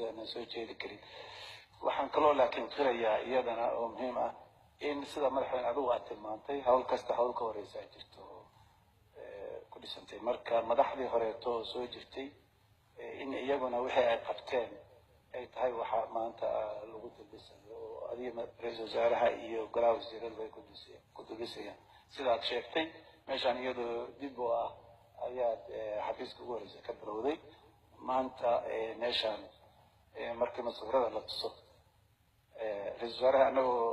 أنا سويت كريم waxaan kaloo laakiin qirayaa iyadana oo muhiim ah in sida madaxweyne adigu aad tilmaantay hawl kasta hawl ka horeysa jirto ku dhisantay marka madaxdii horeeto soo jirtay in iyaguna wixii ay qabteen ay tahay waxa maanta lagu dulbisayo oo adiga ra'iisul wasaaraha iyo golaha wasiirada bay ku dulbisayaan sida aad sheegtay meeshaan iyadoo dib u ah ayaad xafiiska ugu horeysa ka bilowday maanta meeshaan markii mas'uuliyadda la tuso ra'iisul wasaaraha anagoo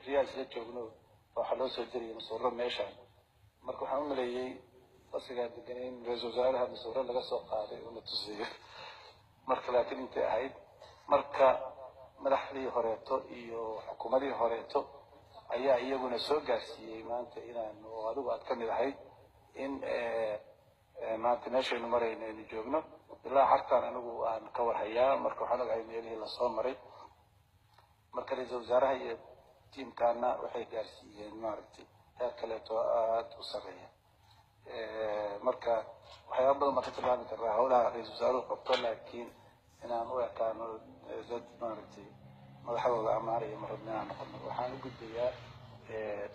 riyaas la joogno waxa loo soo diriyay mas'uuliyad meeshaan marka waxaan u maleeyay qasiga deganeyn ra'iisul wasaaraha mas'uuliyad laga soo qaaday oo la tusayo marka laakiin intay ahayd marka madaxdii horeeto iyo xukuumadii horeeto ayaa iyaguna soo gaarsiiyay maanta inaan oo adigu aad ka mid ahayd in maanta meeshaynu marayno aynu joogno ilaa xartaan anigu aan ka warhayaa marka waxaan ogahay meelihii lasoo maray marka ra'iisul wasaaraha iyo tiimkaana waxay gaarsiiyeen maaragtay heer kaleeto aad u sarreeya marka waxyaaba badan baan ka tilmaami karnaa howlaha ra'iisul wasaaruhu qabto laakiin inaan u ekaano dad maaragtay madaxdooda ammaanaya marabna inaan noqono waxaan u gudbayaa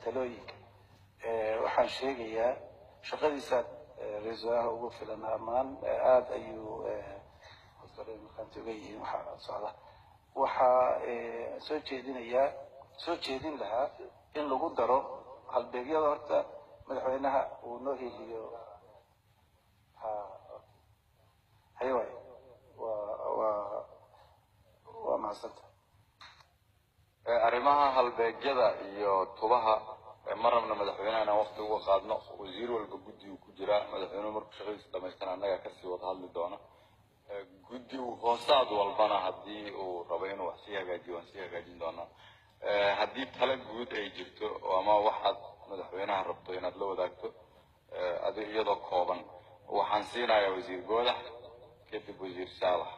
talooyinka waxaan sheegayaa shaqadiisa ra'iisul wasaaraha ugu filan ammaan aad ayuu markaanti uga yihiin waxaa socda waxaa soo jeedin lahaa in lagu daro halbeegyada horta madaxweynaha uu noo heliyo hayway waa mahadsanta arrimaha halbeegyada iyo tubaha marnabna madaxweynahana waqti uga qaadno wasiir walba guddigu ku jira madaxweynuhu markuu shaqadiisa dhamaystan annaga kasii wada hadli doono guddigu hoosaad walbana haddii uu rabo inuu wax sii hagaajiyo waan sii hagaajin doonaa haddii tala guud ay jirto ama waxaad madaxweynaha rabto inaad la wadaagto adi iyadoo kooban waxaan siinayaa wasiir goodax kadib wasiir saalax